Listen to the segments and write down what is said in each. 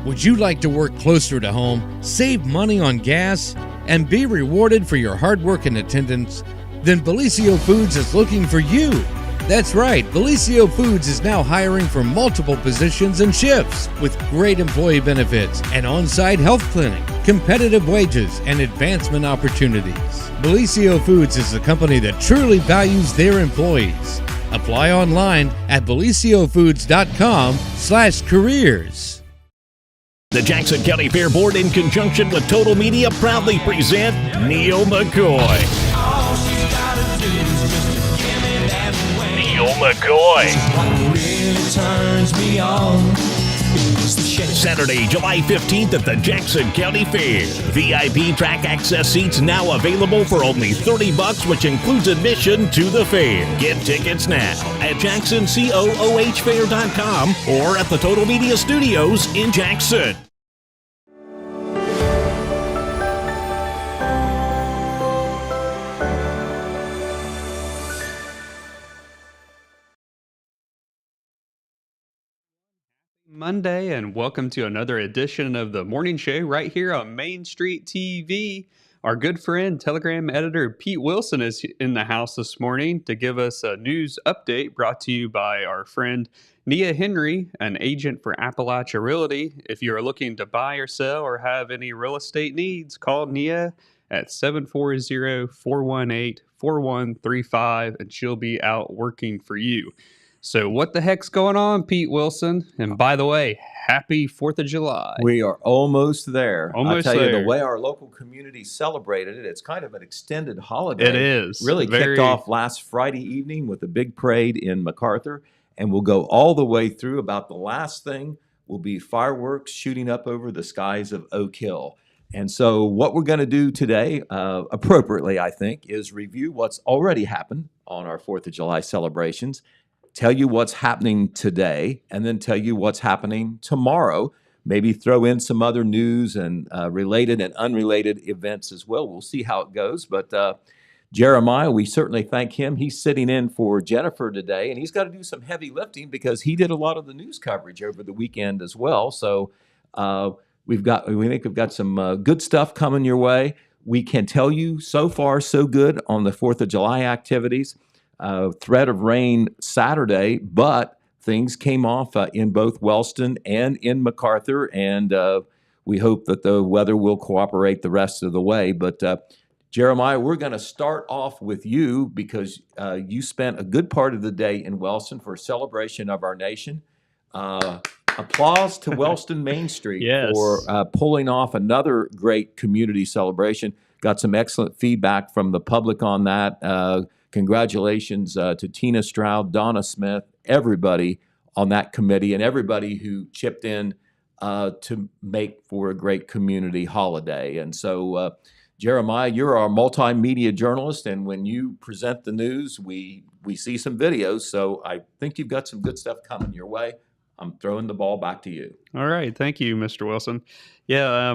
Would you like to work closer to home, save money on gas, and be rewarded for your hard work and attendance? Then Bellisio Foods is looking for you. That's right, Bellisio Foods is now hiring for multiple positions and shifts with great employee benefits, an on-site health clinic, competitive wages, and advancement opportunities. Bellisio Foods is a company that truly values their employees. Apply online at BellisioFoods.com/careers. The Jackson County Fair Board, in conjunction with Total Media, proudly present Neil McCoy. Neil McCoy. Saturday, July 15th at the Jackson County Fair. VIP track access seats now available for only $30, which includes admission to the fair. Get tickets now at JacksonCooHfair.com or at the Total Media Studios in Jackson. Monday, and welcome to another edition of the morning show right here on Main Street TV. Our good friend, Telegram editor Pete Wilson, is in the house this morning to give us a news update brought to you by our friend Nia Henry, an agent for Appalachia Realty. If you are looking to buy or sell or have any real estate needs, call Nia at 740-418-4135 and she'll be out working for you. So what the heck's going on, Pete Wilson? And by the way, happy 4th of July. We are almost there. Almost I'll tell there. you, the way our local community celebrated it, it's kind of an extended holiday. It is. Really kicked off last Friday evening with a big parade in MacArthur, and we'll go all the way through. About the last thing will be fireworks shooting up over the skies of Oak Hill. And so what we're going to do today, appropriately, I think, is review what's already happened on our 4th of July celebrations, tell you what's happening today, and then tell you what's happening tomorrow. Maybe throw in some other news and related and unrelated events as well. We'll see how it goes. But Jeremiah, we certainly thank him. He's sitting in for Jennifer today, and he's got to do some heavy lifting because he did a lot of the news coverage over the weekend as well. So we think we've got some good stuff coming your way. We can tell you so far so good on the 4th of July activities. Threat of rain Saturday, but things came off in both Wellston and in MacArthur, and we hope that the weather will cooperate the rest of the way. But Jeremiah, we're going to start off with you because you spent a good part of the day in Wellston for a celebration of our nation. Applause to Wellston Main Street for pulling off another great community celebration. Got some excellent feedback from the public on that. Congratulations to Tina Stroud, Donna Smith, everybody on that committee, and everybody who chipped in to make for a great community holiday. And so, Jeremiah, you're our multimedia journalist, and when you present the news, we see some videos. So I think you've got some good stuff coming your way. I'm throwing the ball back to you. All right. Thank you, Mr. Wilson. Yeah,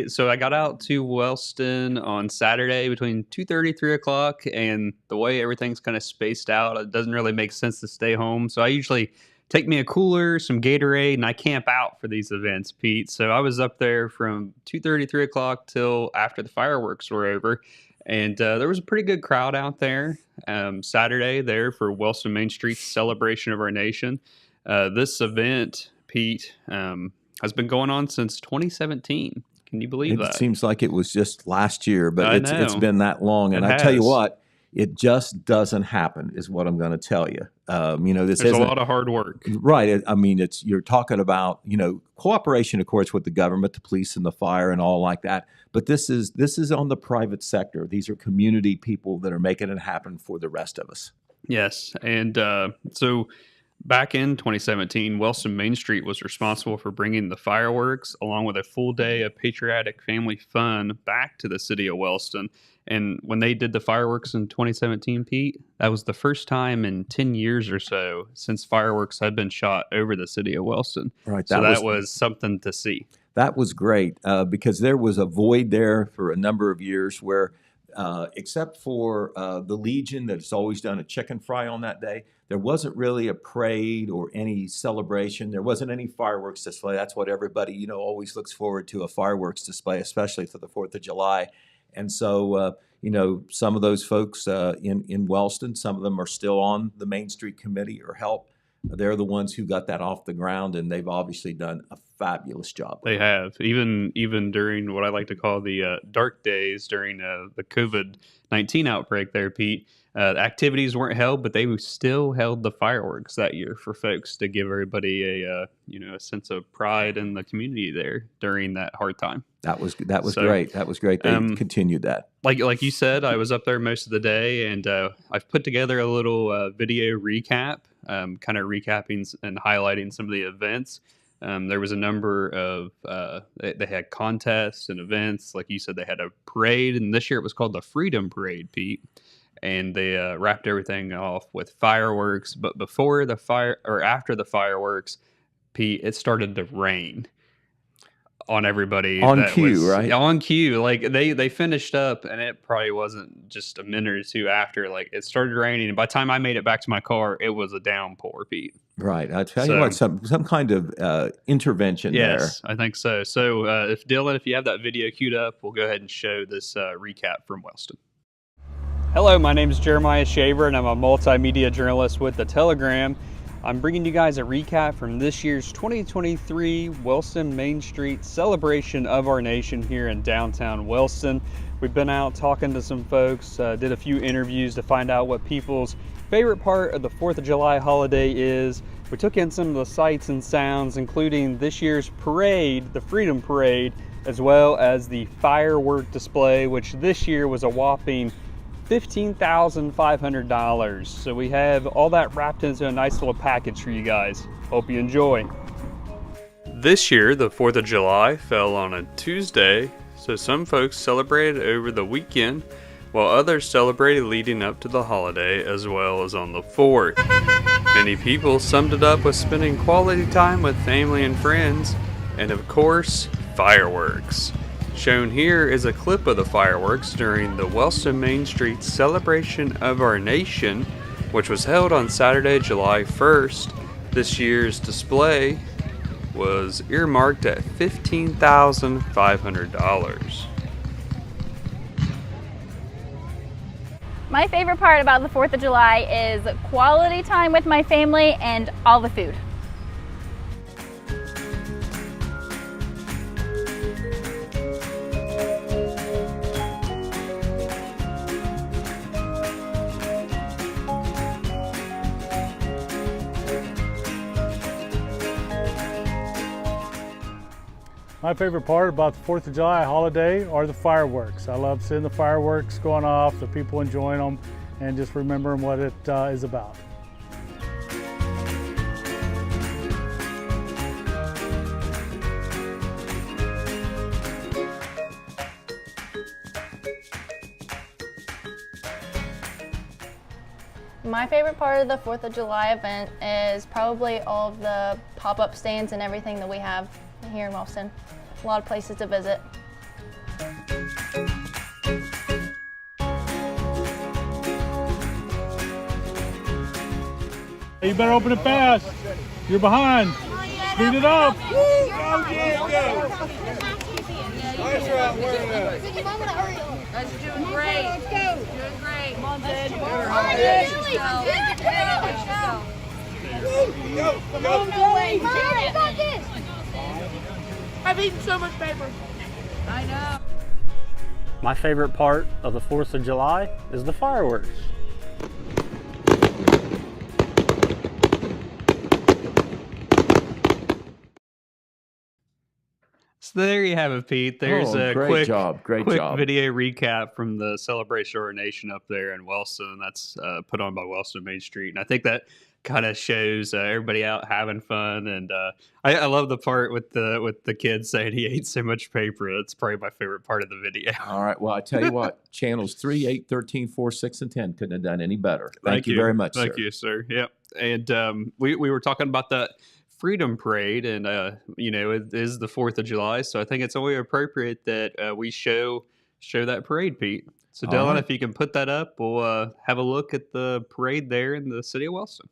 so I got out to Wellston on Saturday between 2:30, 3 o'clock, and the way everything's kind of spaced out, it doesn't really make sense to stay home. So I usually take me a cooler, some Gatorade, and I camp out for these events, Pete. So I was up there from 2:30, 3 o'clock till after the fireworks were over. And there was a pretty good crowd out there Saturday there for Wellston Main Street's celebration of our nation. This event, Pete, has been going on since 2017. Can you believe that? It seems like it was just last year, but it's been that long. And I tell you what, it just doesn't happen, is what I'm going to tell you. There's a lot of hard work, right? I mean, you're talking about cooperation, of course, with the government, the police, and the fire, and all like that. But this is on the private sector. These are community people that are making it happen for the rest of us. Yes, and so. Back in 2017, Wellston Main Street was responsible for bringing the fireworks along with a full day of patriotic family fun back to the city of Wellston. And when they did the fireworks in 2017, Pete, that was the first time in 10 years or so since fireworks had been shot over the city of Wellston. Right. So that was something to see. That was great because there was a void there for a number of years where except for the Legion that's always done a chicken fry on that day, there wasn't really a parade or any celebration. There wasn't any fireworks display. That's what everybody, always looks forward to, a fireworks display, especially for the 4th of July. And so, some of those folks in Wellston, some of them are still on the Main Street Committee or help. They're the ones who got that off the ground, and they've obviously done a fabulous job. They have, even during what I like to call the dark days during the COVID-19 outbreak there, Pete. Activities weren't held, but they still held the fireworks that year for folks to give everybody a sense of pride in the community there during that hard time. That was great. That was great. They continued that. Like you said, I was up there most of the day, and I've put together a little video recap, kind of recapping and highlighting some of the events. There was a number of they had contests and events. Like you said, they had a parade, and this year it was called the Freedom Parade, Pete. And they wrapped everything off with fireworks. But before the after the fireworks, Pete, it started to rain on everybody. On cue, right? On cue. Like they finished up, and it probably wasn't just a minute or two after. Like it started raining, and by the time I made it back to my car, it was a downpour, Pete. Right. I tell you what, some kind of intervention there. Yes, I think so. So if you have that video queued up, we'll go ahead and show this recap from Wellston. Hello, my name is Jeremiah Shaver, and I'm a multimedia journalist with The Telegram. I'm bringing you guys a recap from this year's 2023 Wellston Main Street Celebration of Our Nation here in downtown Wellston. We've been out talking to some folks, did a few interviews to find out what people's favorite part of the 4th of July holiday is. We took in some of the sights and sounds, including this year's parade, the Freedom Parade, as well as the firework display, which this year was a whopping $15,500. So we have all that wrapped into a nice little package for you guys. Hope you enjoy. This year, the 4th of July fell on a Tuesday, so some folks celebrated over the weekend, while others celebrated leading up to the holiday as well as on the 4th. Many people summed it up with spending quality time with family and friends, and of course, fireworks. Shown here is a clip of the fireworks during the Wellston Main Street Celebration of Our Nation, which was held on Saturday, July 1st. This year's display was earmarked at $15,500. My favorite part about the 4th of July is quality time with my family and all the food. My favorite part about the 4th of July holiday are the fireworks. I love seeing the fireworks going off, the people enjoying them, and just remembering what it is about. My favorite part of the 4th of July event is probably all of the pop-up stands and everything that we have here in Wellston. A lot of places to visit. You better open it fast. You're behind. Speed it up. That's doing great. Let's go. Doing great. Come on, Ted. Come on, I've eaten so much paper. I know. My favorite part of the 4th of July is the fireworks. So there you have it, Pete. There's a great quick job. video recap from the Celebration of Our Nation up there in Wellston. That's put on by Wellston Main Street, and I think that kind of shows everybody out having fun. And I love the part with the kids saying he ate so much paper. That's probably my favorite part of the video. All right. Well, I tell you what, channels 3, 8, 13, 4, 6, and 10 couldn't have done any better. Thank you very much, Thank you, sir. Yep. And we were talking about that Freedom Parade, and it is the 4th of July, so I think it's only appropriate that we show that parade, Pete. So, All Dylan, right. if you can put that up, we'll have a look at the parade there in the city of Wellston.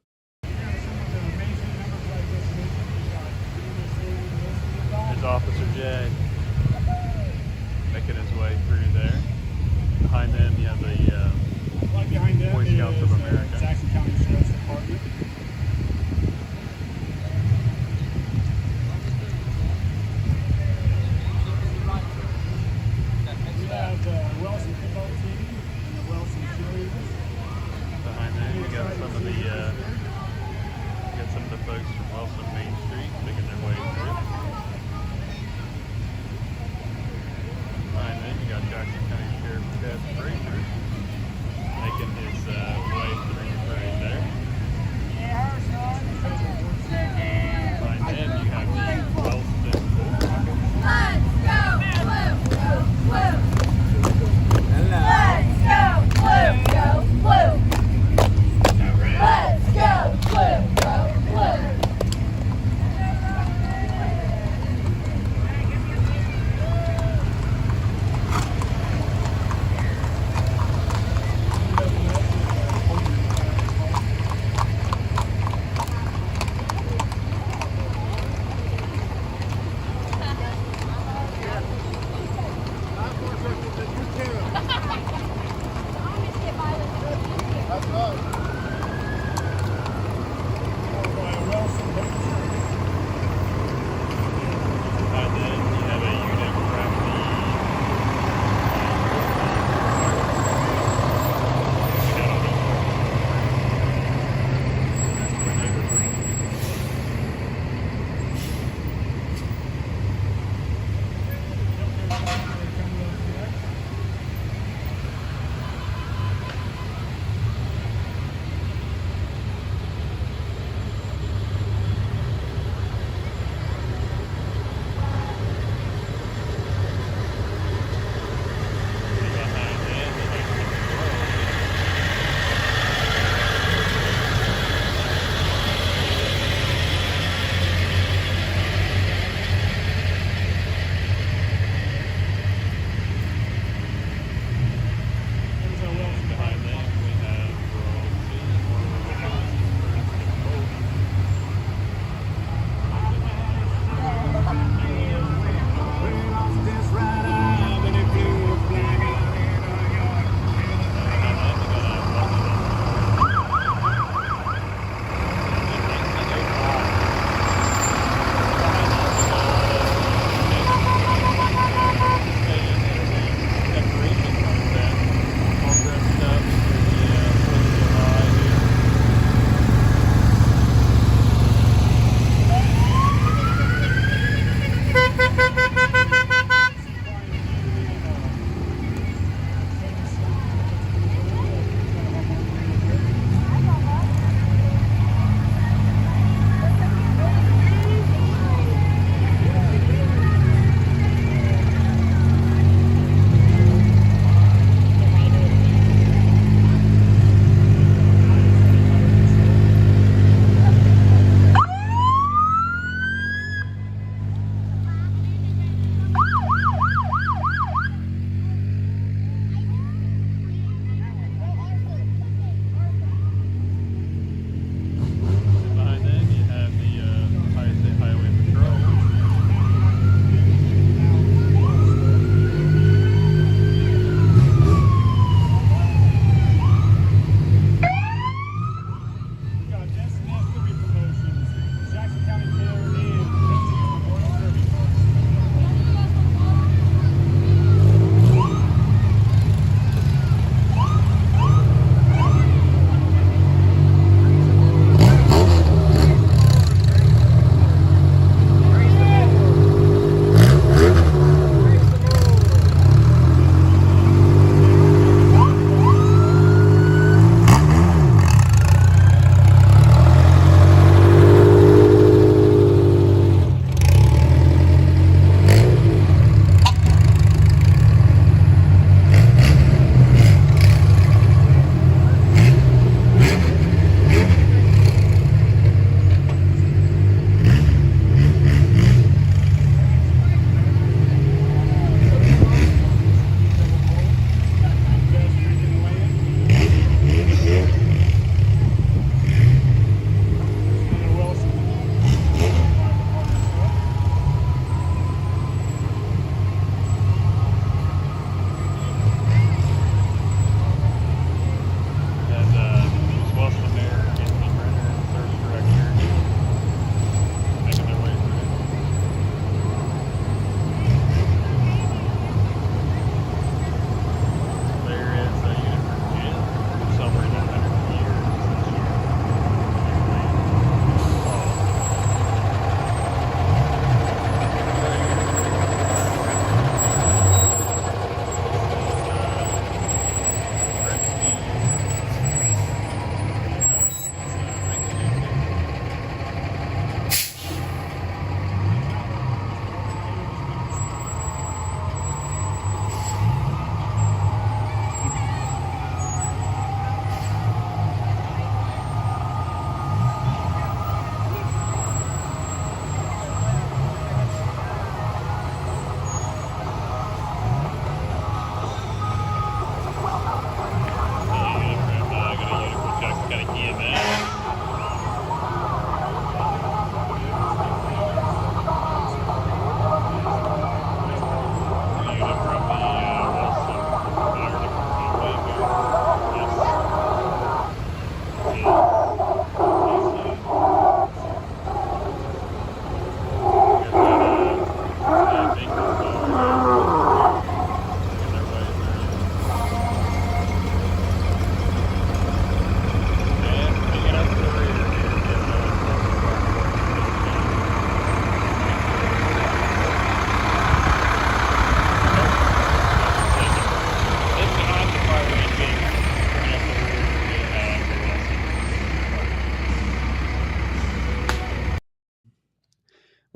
There's Officer Jay making his way through there. Behind them, you have the Boy Scouts of America. Jackson County Sheriff's Department. We have the Wellston football team and the Wellston cheerleaders. Behind there, you got some of the folks from Wellston Main Street making their way through. Behind then, you got Jackson County Sheriff Ted Frazier making his way through the parade there.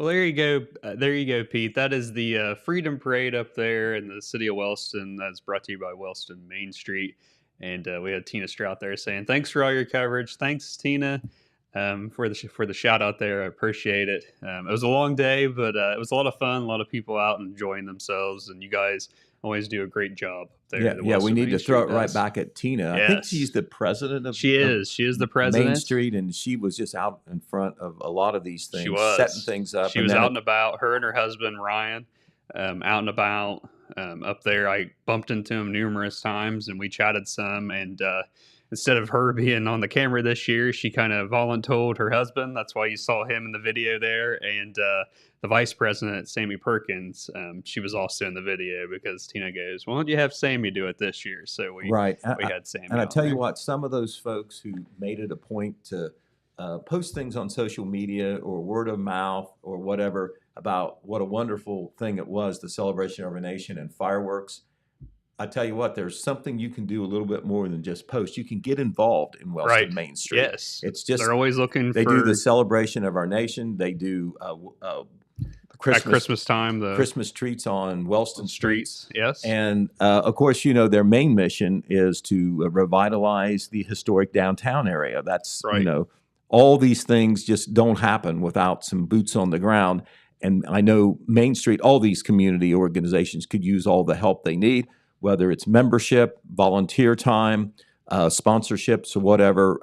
Well, there you go, Pete. That is the Freedom Parade up there in the city of Wellston. That's brought to you by Wellston Main Street. And we had Tina Strout there saying, "Thanks for all your coverage." Thanks, Tina, for the shout out there. I appreciate it. It was a long day, but it was a lot of fun. A lot of people out enjoying themselves, and you guys always do a great job there. Yeah, yeah. We need to throw it right back at Tina. I think Yes. she's the president of. She is the president. Main Street, and she was just out in front of a lot of these things, She was setting things up. She was out and about. Her and her husband Ryan, out and about up there. I bumped into him numerous times, and we chatted some. And instead of her being on the camera this year, she kind of voluntold her husband. That's why you saw him in the video there. And the vice president, Sammy Perkins, she was also in the video because Tina goes, "Why don't you have Sammy do it this year?" So we had Sammy. And I out tell you there. what, some of those folks who made it a point to post things on social media or word of mouth or whatever about what a wonderful thing it was, the celebration of our nation and fireworks. I tell you what, there's something you can do a little bit more than just post. You can get involved in Wellston Main Street. Yes, it's just they're always looking. They for, do the celebration of our nation. They do at Christmas time, the Christmas treats on Wellston streets. Yes, and of course, their main mission is to revitalize the historic downtown area. That's right. All these things just don't happen without some boots on the ground. And I know Main Street, all these community organizations could use all the help they need, whether it's membership, volunteer time, sponsorships, or whatever.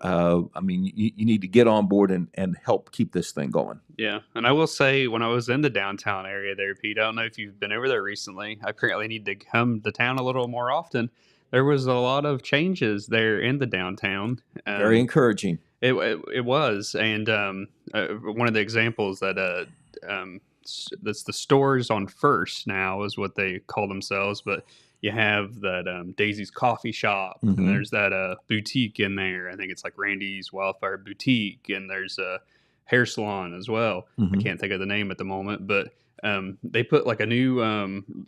You need to get on board and help keep this thing going. Yeah, and I will say, when I was in the downtown area there, Pete, I don't know if you've been over there recently. I apparently need to come to town a little more often. There was a lot of changes there in the downtown. Very encouraging. It was, and one of the examples that that's the stores on First now is what they call themselves, but you have that Daisy's Coffee Shop, Mm-hmm. and there's that boutique in there. I think it's like Randy's Wildfire Boutique, and there's a hair salon as well. Mm-hmm. I can't think of the name at the moment, but they put like a new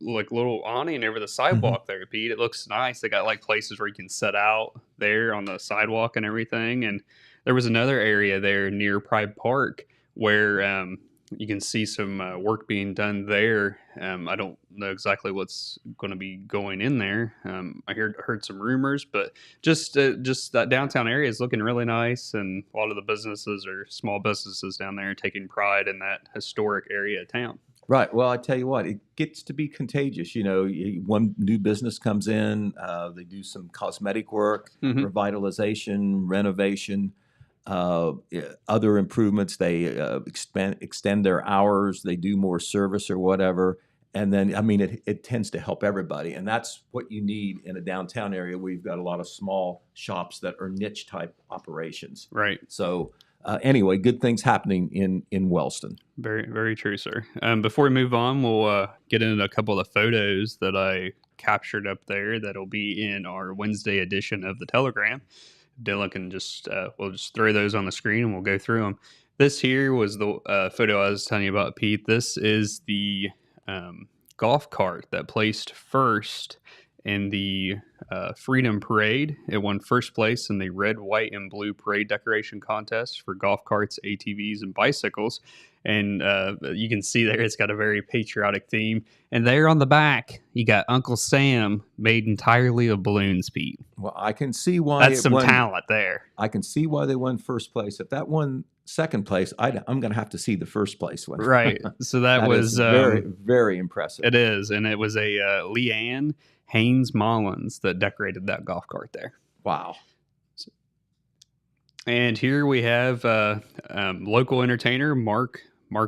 like little awning over the sidewalk Mm-hmm. there, Pete. It looks nice. They got like places where you can set out there on the sidewalk and everything. And there was another area there near Pride Park where you can see some work being done there. I don't know exactly what's going to be going in there. I heard some rumors, but just that downtown area is looking really nice, and a lot of the businesses are small businesses down there taking pride in that historic area of town. Right. Well, I tell you what, it gets to be contagious. One new business comes in, they do some cosmetic work, Mhm. revitalization, renovation, other improvements. They extend their hours. They do more service or whatever. And then, it tends to help everybody. And that's what you need in a downtown area where you've got a lot of small shops that are niche type operations. Right. So anyway, good things happening in Wellston. Very, very true, sir. Before we move on, we'll get into a couple of the photos that I captured up there that'll be in our Wednesday edition of the Telegram. Dylan can we'll just throw those on the screen and we'll go through them. This here was the photo I was telling you about, Pete. This is the golf cart that placed first in the Freedom Parade. It won first place in the red, white, and blue parade decoration contest for golf carts, ATVs, and bicycles. And you can see there it's got a very patriotic theme. And there on the back, you got Uncle Sam made entirely of balloons, Pete. Well, I can see why That's some talent there. I can see why they won first place. If that won second place, I'm going to have to see the first place one. Right. So that was is very, very impressive. It is, and it was a Leanne Haynes Mullins that decorated that golf cart there. Wow. And here we have local entertainer Mark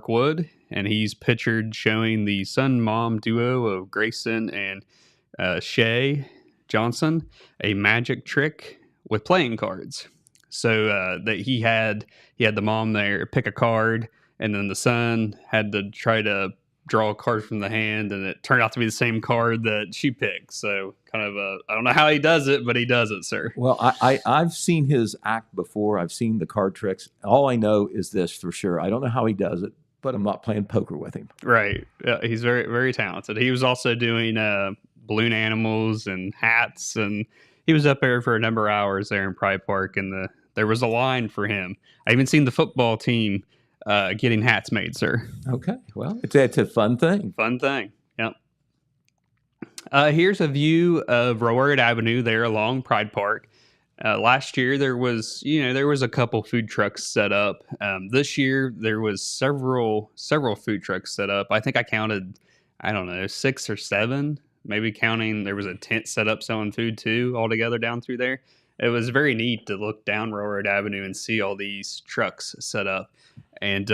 Wood, and he's pictured showing the son-mom duo of Grayson and Shay Johnson a magic trick with playing cards. So that he had the mom there pick a card, and then the son had to try to draw a card from the hand, and it turned out to be the same card that she picked. So kind of I don't know how he does it, but he does it, sir. Well, I've seen his act before. I've seen the card tricks. All I know is this for sure. I don't know how he does it, but I'm not playing poker with him. Right. Yeah, he's very, very talented. He was also doing balloon animals and hats, and he was up there for a number of hours there in Pride Park, and there was a line for him. I even seen the football team getting hats made, sir. Okay, well, it's a fun thing. Fun thing. Yep. Here's a view of Railroad Avenue there along Pride Park. Last year there was a couple food trucks set up. This year there was several food trucks set up. I think I counted, I don't know, 6 or 7, maybe counting. There was a tent set up selling food too, all together down through there. It was very neat to look down Railroad Avenue and see all these trucks set up. And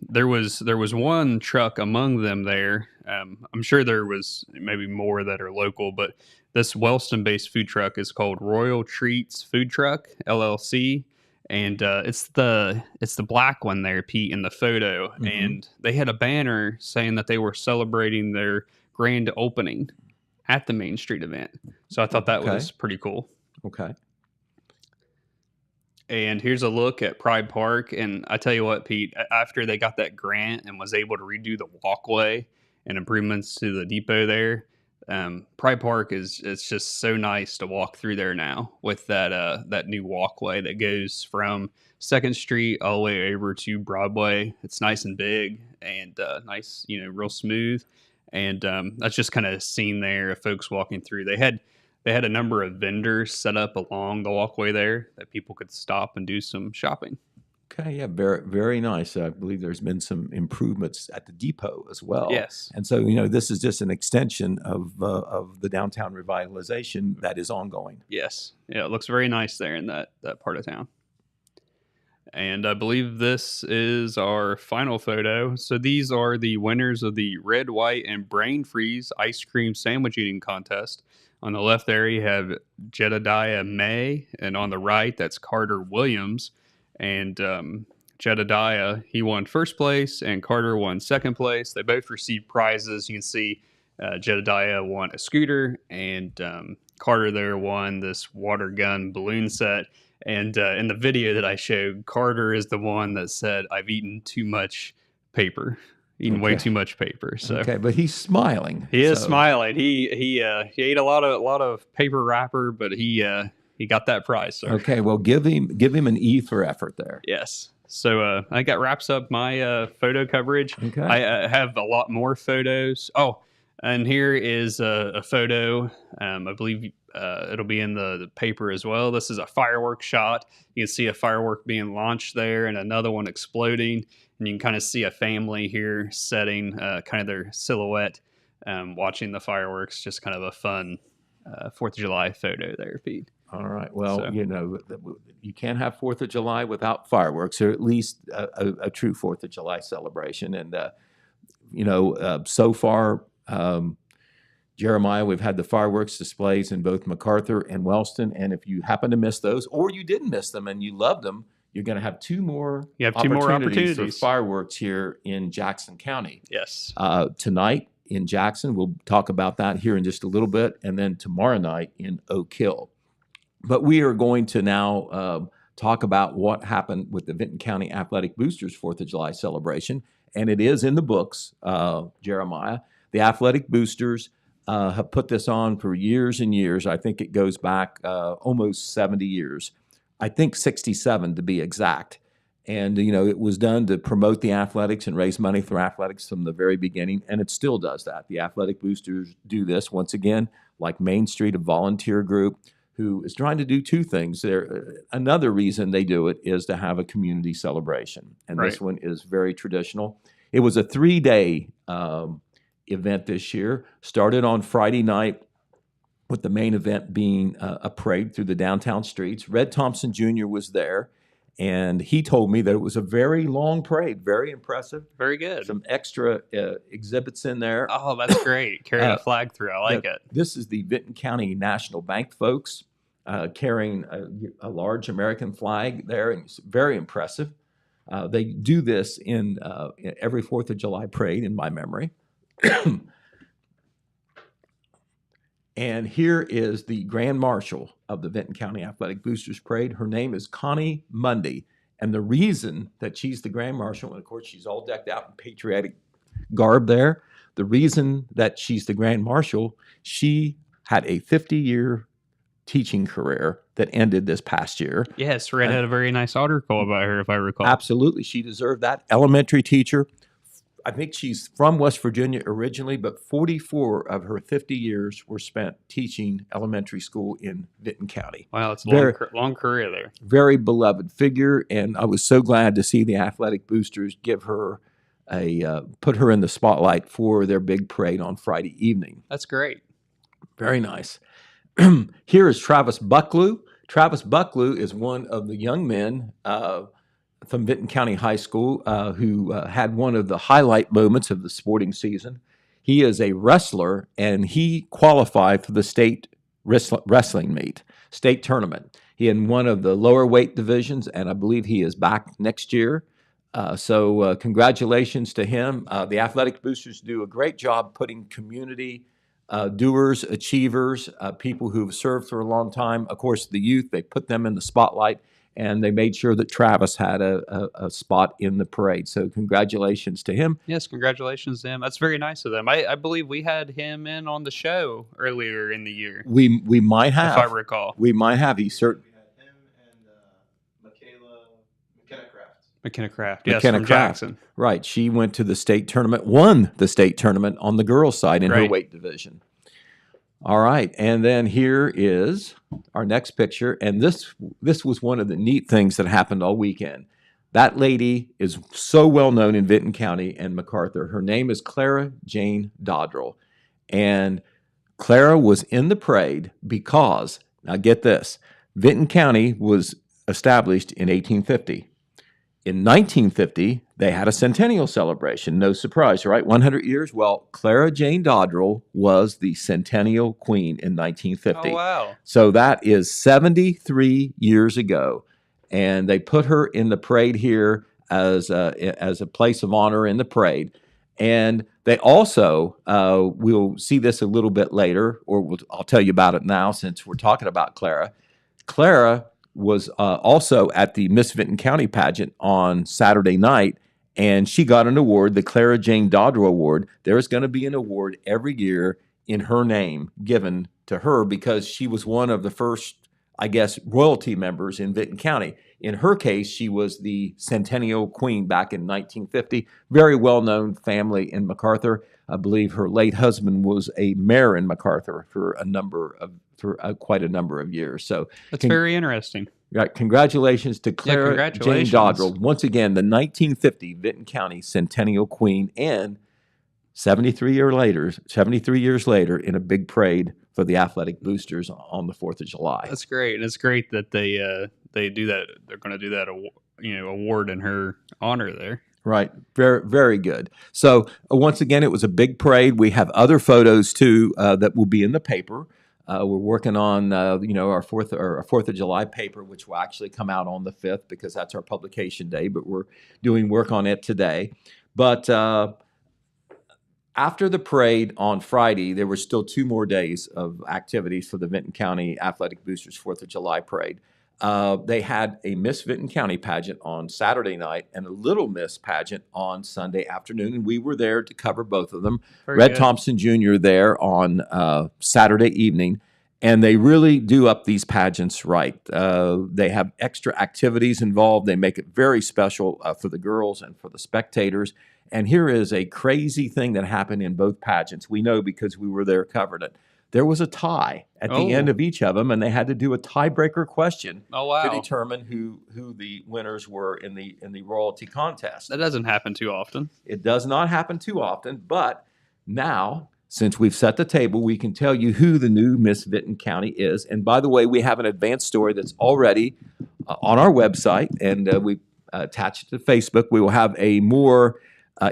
there was one truck among them there. I'm sure there was maybe more that are local, but this Wellston-based food truck is called Royal Treats Food Truck LLC, and it's the black one there, Pete, in the photo. Mm-hmm. And they had a banner saying that they were celebrating their grand opening at the Main Street event. So I thought that was pretty cool. Okay. And here's a look at Pride Park. And I tell you what, Pete, after they got that grant and was able to redo the walkway and improvements to the depot there, Pride Park it's just so nice to walk through there now with that new walkway that goes from 2nd Street all the way over to Broadway. It's nice and big and nice, real smooth. And that's just kind of seen there of folks walking through. They had a number of vendors set up along the walkway there that people could stop and do some shopping. Okay, yeah, very, very nice. I believe there's been some improvements at the depot as well. Yes. And so, this is just an extension of the downtown revitalization that is ongoing. Yes. Yeah, it looks very nice there in that part of town. And I believe this is our final photo. So these are the winners of the Red, White, and Brain Freeze ice cream sandwich eating contest. On the left there, you have Jedediah May, and on the right, that's Carter Williams. And Jedediah, he won 1st place, and Carter won 2nd place. They both received prizes. You can see Jedediah won a scooter, and Carter there won this water gun balloon set. And in the video that I showed, Carter is the one that said, "I've eaten too much paper." Way too much paper. So okay, but he's smiling. He is smiling. He ate a lot of paper wrapper, but he got that prize. Sir. Okay, well give him an E for effort there. Yes. So I think that wraps up my photo coverage. Okay. I have a lot more photos. Oh, and here is a photo. I believe it'll be in the paper as well. This is a firework shot. You can see a firework being launched there and another one exploding. And you can kind of see a family here setting kind of their silhouette, watching the fireworks. Just kind of a fun 4th of July photo there, Pete. All right. Well, you can't have 4th of July without fireworks, or at least a true 4th of July celebration. And, so far, Jeremiah, we've had the fireworks displays in both MacArthur and Wellston. And if you happen to miss those, or you didn't miss them and you loved them, you're going to have two more opportunities for fireworks here in Jackson County. Yes. Tonight in Jackson, we'll talk about that here in just a little bit, and then tomorrow night in Oak Hill. But we are going to now talk about what happened with the Vinton County Athletic Boosters 4th of July celebration, and it is in the books, Jeremiah. The Athletic Boosters have put this on for years and years. I think it goes back almost 70 years. I think 67 to be exact. And, it was done to promote the athletics and raise money for athletics from the very beginning, and it still does that. The Athletic Boosters do this, once again, like Main Street, a volunteer group who is trying to do two things. Another reason they do it is to have a community celebration, and This one is very traditional. It was a 3-day event this year, started on Friday night, with the main event being a parade through the downtown streets. Red Thompson Jr. was there, and he told me that it was a very long parade, very impressive. Very good. Some extra exhibits in there. Oh, that's great. Carrying a flag through. I like it. This is the Vinton County National Bank folks carrying a large American flag there, and it's very impressive. They do this in every 4th of July parade, in my memory. And here is the Grand Marshal of the Vinton County Athletic Boosters Parade. Her name is Connie Mundy. And the reason that she's the Grand Marshal, and of course she's all decked out in patriotic garb there, the reason that she's the Grand Marshal, she had a 50-year teaching career that ended this past year. Yes, Red had a very nice article about her, if I recall. Absolutely. She deserved that. Elementary teacher. I think she's from West Virginia originally, but 44 of her 50 years were spent teaching elementary school in Vinton County. Wow, it's a long career there. Very beloved figure, and I was so glad to see the athletic boosters give her put her in the spotlight for their big parade on Friday evening. That's great. Very nice. Here is Travis Bucklew. Travis Bucklew is one of the young men from Vinton County High School who had one of the highlight moments of the sporting season. He is a wrestler, and he qualified for the state wrestling meet, state tournament. He in one of the lower weight divisions, and I believe he is back next year. So congratulations to him. The athletic boosters do a great job putting community doers, achievers, people who've served for a long time. Of course, the youth, they put them in the spotlight, and they made sure that Travis had a spot in the parade. So congratulations to him. Yes, congratulations to him. That's very nice of them. I believe we had him in on the show earlier in the year. We might have. If I recall. We might have. He certainly. We had him and McKenna Craft. McKenna Craft, yes, McKenna from Craft. Jackson. Right. She went to the state tournament, won the state tournament on the girls' side in her weight division. All right. And then here is our next picture. And this was one of the neat things that happened all weekend. That lady is so well known in Vinton County and MacArthur. Her name is Clara Jane Dodrell. And Clara was in the parade because, now get this, Vinton County was established in 1850. In 1950, they had a centennial celebration. No surprise, right? 100 years. Well, Clara Jane Dodrell was the centennial queen in 1950. Oh, wow. So that is 73 years ago. And they put her in the parade here as a place of honor in the parade. And they also, we'll see this a little bit later, or I'll tell you about it now since we're talking about Clara. Clara was also at the Miss Vinton County pageant on Saturday night, and she got an award, the Clara Jane Dodrell Award. There's going to be an award every year in her name given to her because she was one of the first, I guess, royalty members in Vinton County. In her case, she was the Centennial Queen back in 1950. Very well-known family in MacArthur. I believe her late husband was a mayor in MacArthur for quite a number of years. So that's very interesting. Right, congratulations to Clara Jane Dodrell. Once again, the 1950 Vinton County Centennial Queen, and 73 years later in a big parade for the athletic boosters on the 4th of July. That's great. And it's great that they do that. They're going to do that award in her honor there. Right. Very, very good. So once again, it was a big parade. We have other photos too that will be in the paper. We're working on our 4th of July paper, which will actually come out on the 5th because that's our publication day. But we're doing work on it today. But after the parade on Friday, there were still 2 more days of activities for the Vinton County Athletic Boosters 4th of July parade. They had a Miss Vinton County pageant on Saturday night and a Little Miss pageant on Sunday afternoon, and we were there to cover both of them. Red Thompson Jr. there on Saturday evening, and they really do up these pageants right. They have extra activities involved. They make it very special for the girls and for the spectators. And here is a crazy thing that happened in both pageants. We know because we were there covering it. There was a tie at the end of each of them, and they had to do a tiebreaker question to determine who the winners were in the royalty contest. That doesn't happen too often. It does not happen too often, but now, since we've set the table, we can tell you who the new Miss Vinton County is. And by the way, we have an advanced story that's already on our website, and we attached it to Facebook. We will have a more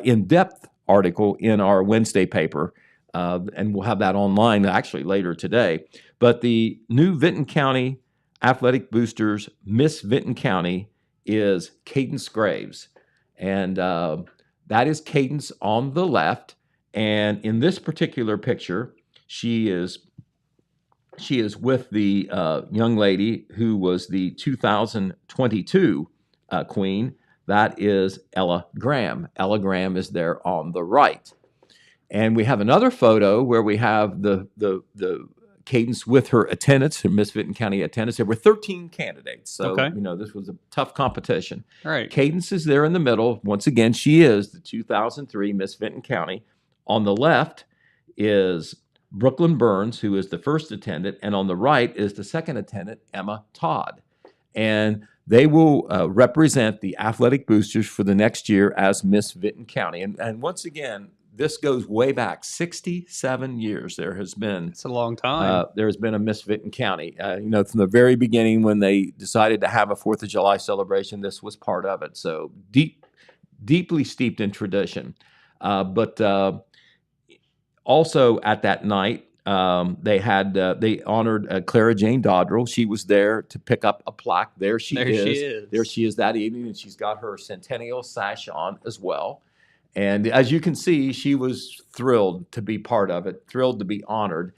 in-depth article in our Wednesday paper. And we'll have that online actually later today. But the new Vinton County Athletic Boosters Miss Vinton County is Cadence Graves. And that is Cadence on the left. And in this particular picture, she is with the young lady who was the 2022 queen. That is Ella Graham. Ella Graham is there on the right. And we have another photo where we have the Cadence with her attendants, her Miss Vinton County attendants. There were 13 candidates, so Okay. this was a tough competition. All right. Cadence is there in the middle. Once again, she is the 2003 Miss Vinton County. On the left is Brooklyn Burns, who is the first attendant, and on the right is the second attendant, Emma Todd. And they will represent the athletic boosters for the next year as Miss Vinton County. And once again, this goes way back 67 years. There has been It's a long time. there has been a Miss Vinton County. From the very beginning when they decided to have a 4th of July celebration, this was part of it. So deeply steeped in tradition. But also at that night, they honored Clara Jane Dodrell. She was there to pick up a plaque. There she is. There she is that evening, and she's got her centennial sash on as well. And as you can see, she was thrilled to be part of it, thrilled to be honored.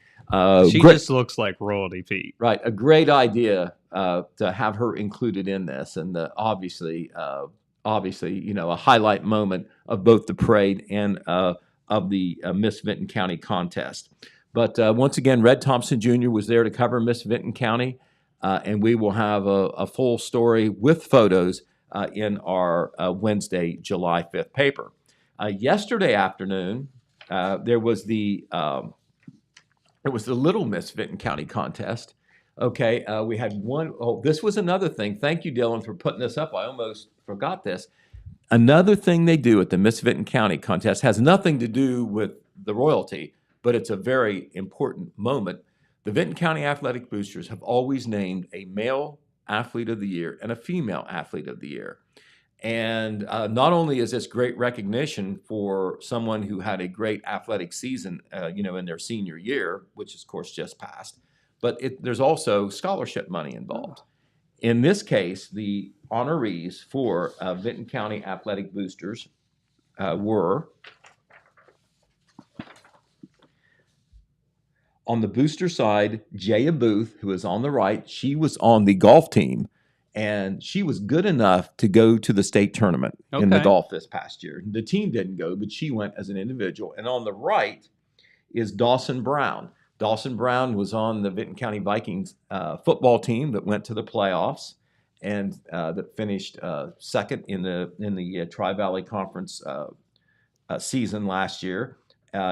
She just looks like royalty, Pete. Right, a great idea to have her included in this, and obviously, a highlight moment of both the parade and of the Miss Vinton County contest. But once again, Red Thompson Jr. was there to cover Miss Vinton County, and we will have a full story with photos in our Wednesday, July 5th paper. Yesterday afternoon, there was the Little Miss Vinton County contest. Okay, we had one. Oh, this was another thing. Thank you, Dylan, for putting this up. I almost forgot this. Another thing they do at the Miss Vinton County contest has nothing to do with the royalty, but it's a very important moment. The Vinton County Athletic Boosters have always named a male athlete of the year and a female athlete of the year. And not only is this great recognition for someone who had a great athletic season, in their senior year, which of course just passed, but there's also scholarship money involved. In this case, the honorees for Vinton County Athletic Boosters were, on the booster side, Jaya Booth, who is on the right. She was on the golf team, and she was good enough to go to the state tournament in the golf this past year. The team didn't go, but she went as an individual. And on the right is Dawson Brown. Dawson Brown was on the Vinton County Vikings football team that went to the playoffs and that finished second in the Tri-Valley Conference season last year.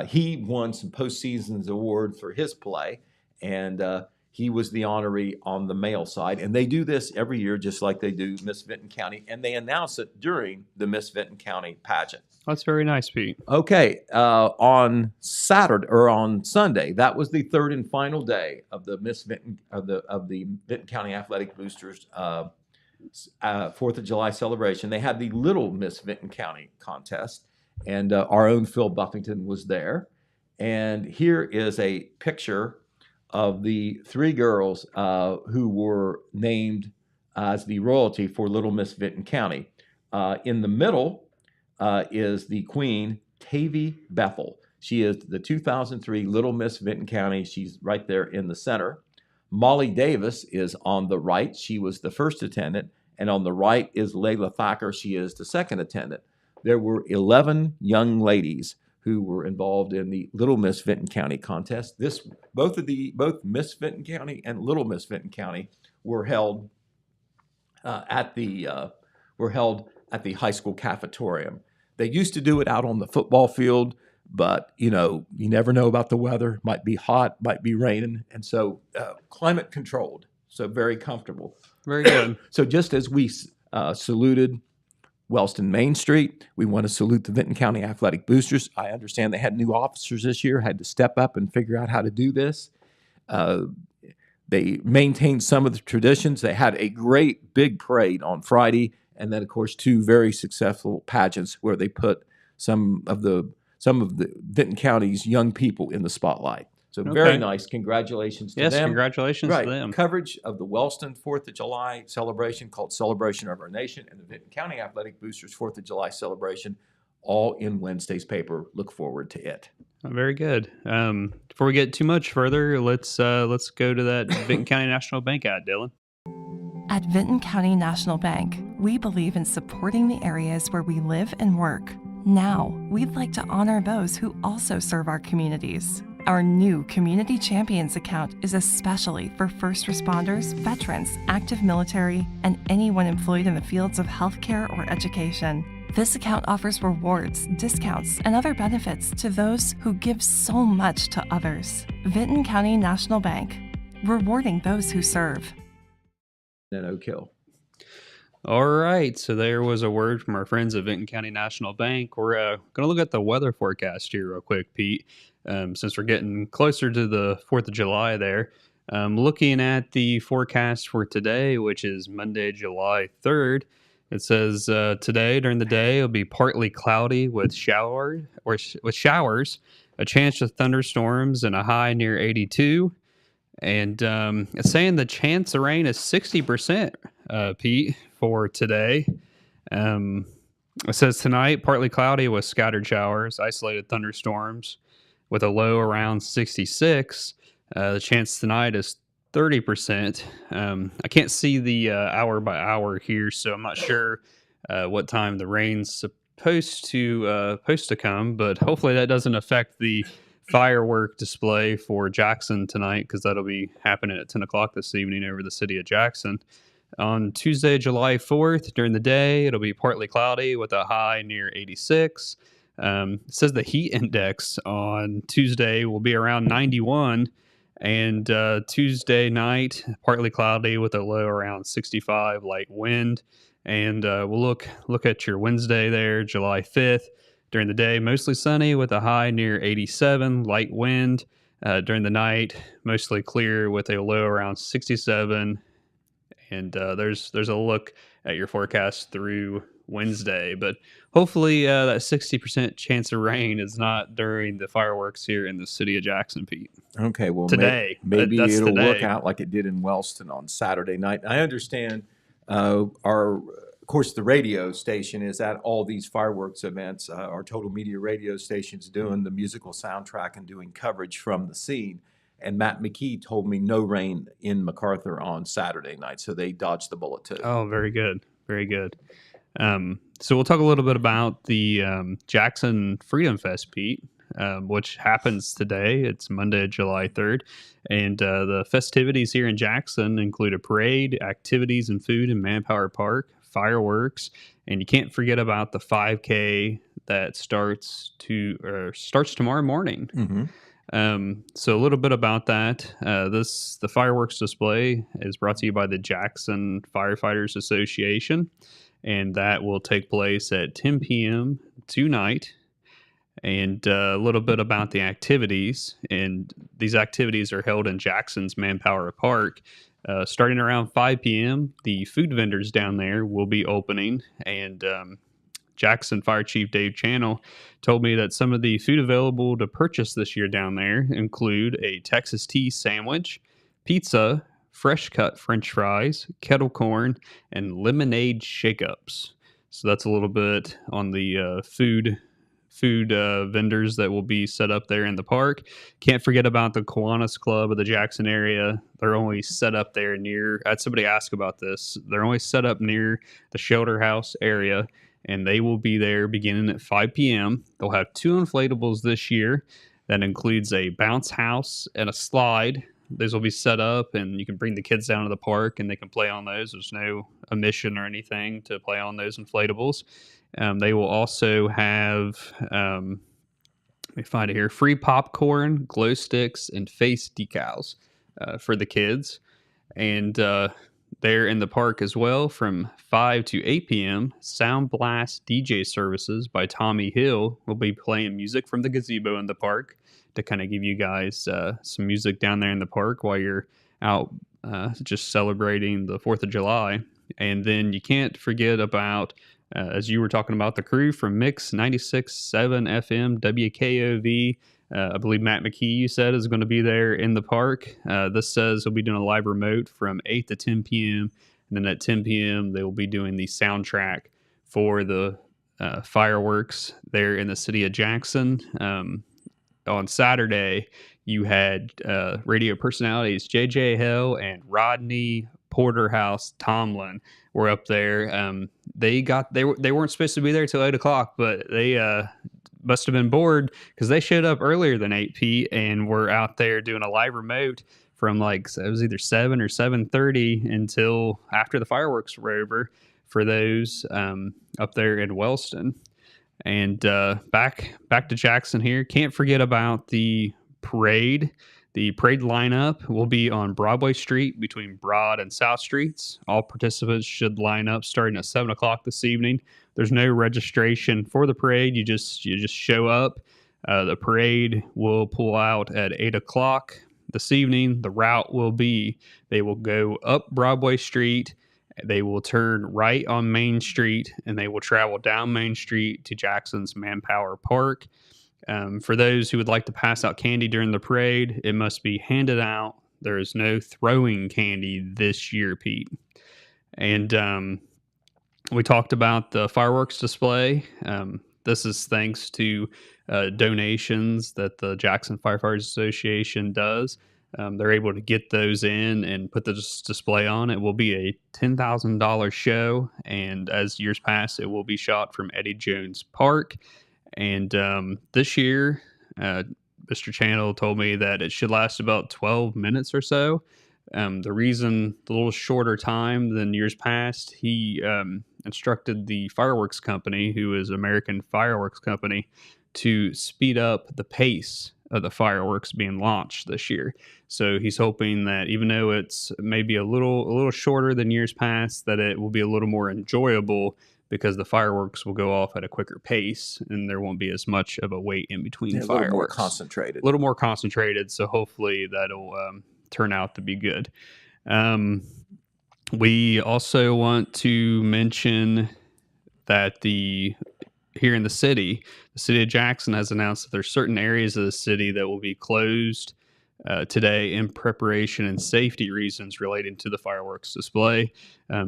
He won some postseasons award for his play, and he was the honoree on the male side. And they do this every year, just like they do Miss Vinton County, and they announce it during the Miss Vinton County pageant. That's very nice, Pete. Okay, on Saturday or on Sunday, that was the third and final day of the the Vinton County Athletic Boosters 4th of July celebration. They had the Little Miss Vinton County contest, and our own Phil Buffington was there. And here is a picture of the three girls who were named as the royalty for Little Miss Vinton County. In the middle is the Queen, Tavy Bethel. She is the 2003 Little Miss Vinton County. She's right there in the center. Molly Davis is on the right. She was the first attendant. And on the right is Layla Thacker. She is the second attendant. There were 11 young ladies who were involved in the Little Miss Vinton County contest. Both Miss Vinton County and Little Miss Vinton County were held at the high school cafetorium. They used to do it out on the football field, but you never know about the weather. Might be hot, might be raining, and so climate controlled, so very comfortable. Very good. So just as we saluted Wellston Main Street, we want to salute the Vinton County Athletic Boosters. I understand they had new officers this year, had to step up and figure out how to do this. They maintained some of the traditions. They had a great big parade on Friday, and then of course 2 very successful pageants where they put some of the Vinton County's young people in the spotlight. So very nice. Congratulations to them. Yes, congratulations to them. Coverage of the Wellston 4th of July celebration called Celebration of Our Nation and the Vinton County Athletic Boosters 4th of July celebration, all in Wednesday's paper. Look forward to it. Very good. Before we get too much further, let's go to that Vinton County National Bank ad, Dylan. At Vinton County National Bank, we believe in supporting the areas where we live and work. Now, we'd like to honor those who also serve our communities. Our new Community Champions account is especially for first responders, veterans, active military, and anyone employed in the fields of healthcare or education. This account offers rewards, discounts, and other benefits to those who give so much to others. Vinton County National Bank, rewarding those who serve. Then Oak Hill. All right, so there was a word from our friends at Vinton County National Bank. We're going to look at the weather forecast here real quick, Pete, since we're getting closer to the 4th of July there. Looking at the forecast for today, which is Monday, July 3rd, it says today during the day it'll be partly cloudy with showers, a chance of thunderstorms, and a high near 82. And it's saying the chance of rain is 60%, Pete, for today. It says tonight, partly cloudy with scattered showers, isolated thunderstorms with a low around 66. The chance tonight is 30%. I can't see the hour by hour here, so I'm not sure what time the rain's supposed to come, but hopefully that doesn't affect the firework display for Jackson tonight, because that'll be happening at 10 o'clock this evening over the city of Jackson. On Tuesday, July 4th, during the day, it'll be partly cloudy with a high near 86. It says the heat index on Tuesday will be around 91, and Tuesday night, partly cloudy with a low around 65, light wind. And we'll look at your Wednesday there, July 5th. During the day, mostly sunny with a high near 87, light wind. During the night, mostly clear with a low around 67. And there's a look at your forecast through Wednesday. But hopefully that 60% chance of rain is not during the fireworks here in the city of Jackson, Pete. Okay, well, today. Maybe That's it'll today. work out like it did in Wellston on Saturday night. I understand of course, the radio station is at all these fireworks events. Our Total Media radio station's doing the musical soundtrack and doing coverage from the scene. And Matt McKee told me no rain in MacArthur on Saturday night, so they dodged the bullet too. Oh, very good. Very good. So we'll talk a little bit about the Jackson Freedom Fest, Pete, which happens today. It's Monday, July 3rd. And the festivities here in Jackson include a parade, activities and food in Manpower Park, fireworks, and you can't forget about the 5K that starts tomorrow morning. Mm-hmm. So a little bit about that. The fireworks display is brought to you by the Jackson Firefighters Association, and that will take place at 10 p.m. tonight. And a little bit about the activities. And these activities are held in Jackson's Manpower Park. Starting around 5 p.m., the food vendors down there will be opening. And Jackson Fire Chief Dave Channel told me that some of the food available to purchase this year down there include a Texas tea sandwich, pizza, fresh cut French fries, kettle corn, and lemonade shake-ups. So that's a little bit on the food vendors that will be set up there in the park. Can't forget about the Kiwanis Club of the Jackson area. They're only set up there near, I had somebody ask about this, they're only set up near the Shelter House area, and they will be there beginning at 5 p.m. They'll have 2 inflatables this year. That includes a bounce house and a slide. Those will be set up, and you can bring the kids down to the park and they can play on those. There's no admission or anything to play on those inflatables. They will also have, let me find it here, free popcorn, glow sticks, and face decals for the kids. And they're in the park as well from 5 to 8 p.m. Sound Blast DJ services by Tommy Hill will be playing music from the gazebo in the park to kind of give you guys some music down there in the park while you're out just celebrating the 4th of July. And then you can't forget about, as you were talking about, the crew from Mix 96.7 FM WKOV. I believe Matt McKee, you said, is going to be there in the park. This says he'll be doing a live remote from 8 to 10 p.m. And then at 10 p.m., they will be doing the soundtrack for the fireworks there in the city of Jackson. On Saturday, you had radio personalities JJ Hill and Rodney Porterhouse Tomlin were up there. They weren't supposed to be there till 8 o'clock, but they must have been bored because they showed up earlier than 8 Pete, and were out there doing a live remote from like, it was either 7 or 7:30 until after the fireworks were over for those up there in Wellston. And back to Jackson here. Can't forget about the parade. The parade lineup will be on Broadway Street between Broad and South Streets. All participants should line up starting at 7 o'clock this evening. There's no registration for the parade. You just show up. The parade will pull out at 8 o'clock this evening. The route will be, they will go up Broadway Street, they will turn right on Main Street, and they will travel down Main Street to Jackson's Manpower Park. For those who would like to pass out candy during the parade, it must be handed out. There is no throwing candy this year, Pete. And we talked about the fireworks display. This is thanks to donations that the Jackson Firefighters Association does. They're able to get those in and put the display on. It will be a $10,000 show, and as years pass, it will be shot from Eddie Jones Park. And this year, Mr. Channel told me that it should last about 12 minutes or so. The reason the little shorter time than years past, he instructed the fireworks company, who is American Fireworks Company, to speed up the pace of the fireworks being launched this year. So he's hoping that even though it's maybe a little shorter than years past, that it will be a little more enjoyable because the fireworks will go off at a quicker pace and there won't be as much of a wait in between fireworks. A little more concentrated. A little more concentrated, so hopefully that'll turn out to be good. We also want to mention that here in the city of Jackson has announced that there's certain areas of the city that will be closed today in preparation and safety reasons relating to the fireworks display.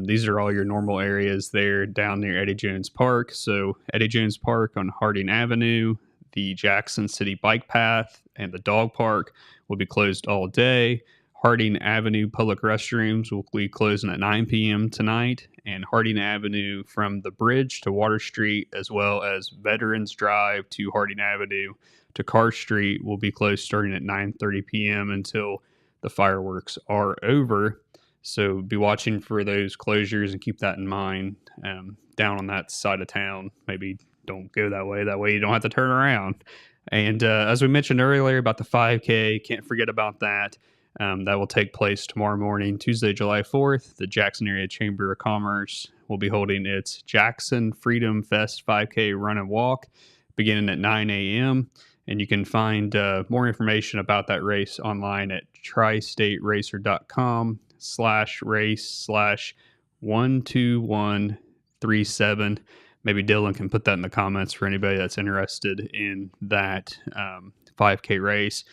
These are all your normal areas there down near Eddie Jones Park. So Eddie Jones Park on Harding Avenue, the Jackson City Bike Path, and the dog park will be closed all day. Harding Avenue public restrooms will be closing at 9 p.m. tonight, and Harding Avenue from the bridge to Water Street, as well as Veterans Drive to Harding Avenue to Carr Street, will be closed starting at 9:30 p.m. until the fireworks are over. So be watching for those closures and keep that in mind down on that side of town. Maybe don't go that way. That way you don't have to turn around. And as we mentioned earlier about the 5K, can't forget about that. That will take place tomorrow morning, Tuesday, July 4th. The Jackson Area Chamber of Commerce will be holding its Jackson Freedom Fest 5K run and walk beginning at 9 a.m. And you can find more information about that race online at tristateracer.com/race/12137. Maybe Dylan can put that in the comments for anybody that's interested in that 5K race.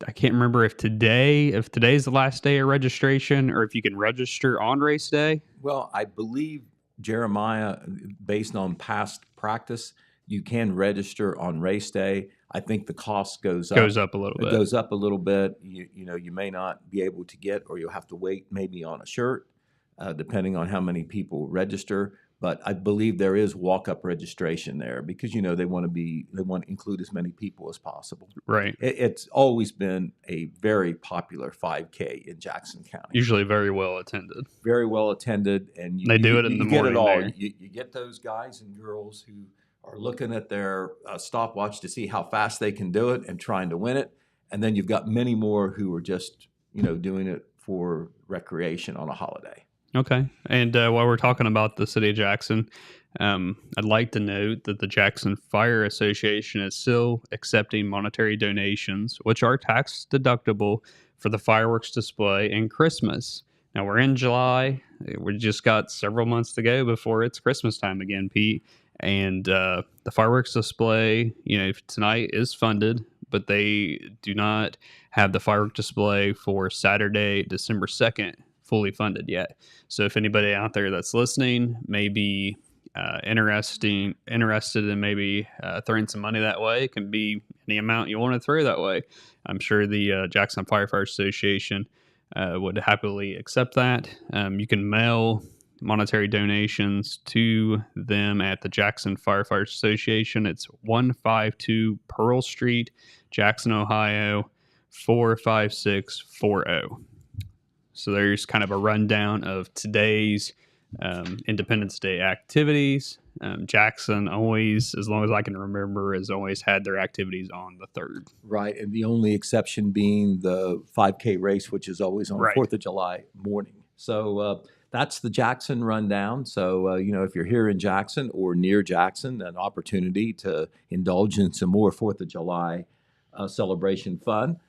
I can't remember if today's the last day of registration or if you can register on race day. Well, I believe, Jeremiah, based on past practice, you can register on race day. I think the cost goes up. Goes up a little bit. It goes up a little bit. You may not be able to get, or you'll have to wait maybe on a shirt, depending on how many people register. But I believe there is walk-up registration there because they want to include as many people as possible. Right. It's always been a very popular 5K in Jackson County. Usually very well attended. Very well attended, and they do it in the morning. Get it all. There. You get those guys and girls who are looking at their stopwatch to see how fast they can do it and trying to win it, and then you've got many more who are just doing it for recreation on a holiday. Okay. And while we're talking about the city of Jackson, I'd like to note that the Jackson Fire Association is still accepting monetary donations, which are tax deductible for the fireworks display and Christmas. Now, we're in July. We just got several months to go before it's Christmas time again, Pete. And the fireworks display, tonight is funded, but they do not have the fireworks display for Saturday, December 2nd. Fully funded yet. So if anybody out there that's listening may be interested in maybe throwing some money that way, it can be any amount you want to throw that way. I'm sure the Jackson Firefighters Association would happily accept that. You can mail monetary donations to them at the Jackson Firefighters Association. It's 152 Pearl Street, Jackson, Ohio, 45640. So there's kind of a rundown of today's Independence Day activities. Jackson always, as long as I can remember, has always had their activities on the 3rd. Right, and the only exception being the 5K race, which is always on Right. 4th of July morning. So that's the Jackson rundown. So, if you're here in Jackson or near Jackson, an opportunity to indulge in some more 4th of July celebration fun.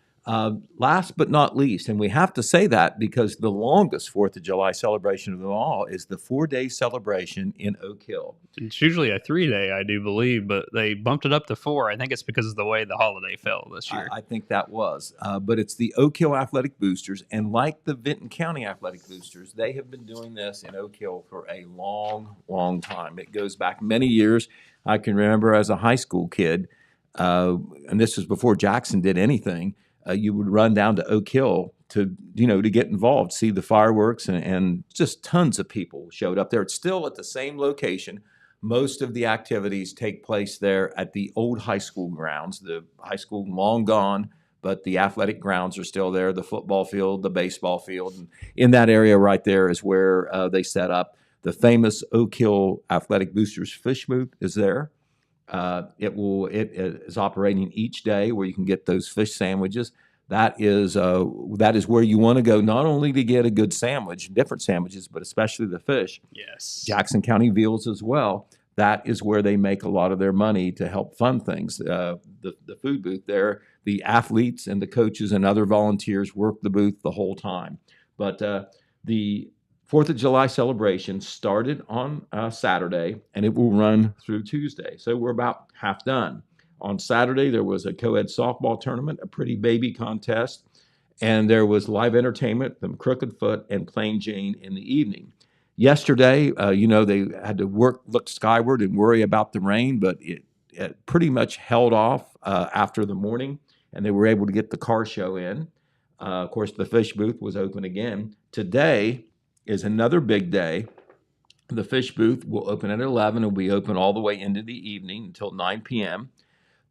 Last but not least, and we have to say that because the longest 4th of July celebration of them all is the 4-day celebration in Oak Hill. It's usually a 3-day, I do believe, but they bumped it up to 4. I think it's because of the way the holiday fell this year. I think that was. But it's the Oak Hill Athletic Boosters, and like the Vinton County Athletic Boosters, they have been doing this in Oak Hill for a long, long time. It goes back many years. I can remember as a high school kid, and this was before Jackson did anything, you would run down to Oak Hill to get involved, see the fireworks, and just tons of people showed up there. It's still at the same location. Most of the activities take place there at the old high school grounds. The high school long gone, but the athletic grounds are still there, the football field, the baseball field. And in that area right there is where they set up. The famous Oak Hill Athletic Boosters fish booth is there. It is operating each day where you can get those fish sandwiches. That is where you want to go, not only to get a good sandwich, different sandwiches, but especially the fish. Yes. Jackson County Veals as well. That is where they make a lot of their money to help fund things. The food booth there, the athletes and the coaches and other volunteers work the booth the whole time. But the 4th of July celebration started on Saturday, and it will run through Tuesday. So we're about half done. On Saturday, there was a co-ed softball tournament, a pretty baby contest, and there was live entertainment from Crooked Foot and Plain Jane in the evening. Yesterday, they had to look skyward and worry about the rain, but it pretty much held off after the morning, and they were able to get the car show in. Of course, the fish booth was open again. Today is another big day. The fish booth will open at 11. It will be open all the way into the evening until 9 p.m.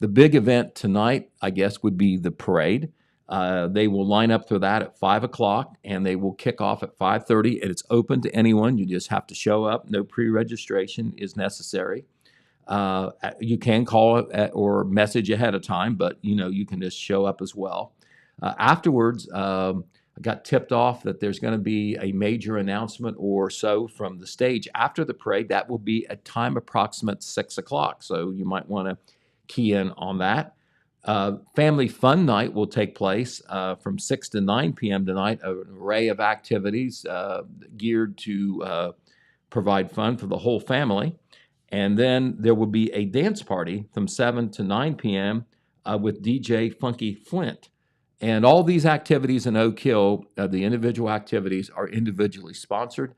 The big event tonight, I guess, would be the parade. They will line up for that at 5 o'clock, and they will kick off at 5:30, and it's open to anyone. You just have to show up. No pre-registration is necessary. You can call or message ahead of time, but, you can just show up as well. Afterwards, I got tipped off that there's going to be a major announcement or so from the stage after the parade. That will be at time approximate 6 o'clock, so you might want to key in on that. Family Fun Night will take place from 6 to 9 p.m. tonight, an array of activities geared to provide fun for the whole family. And then there will be a dance party from 7 to 9 p.m. With DJ Funky Flint. And all these activities in Oak Hill, the individual activities are individually sponsored.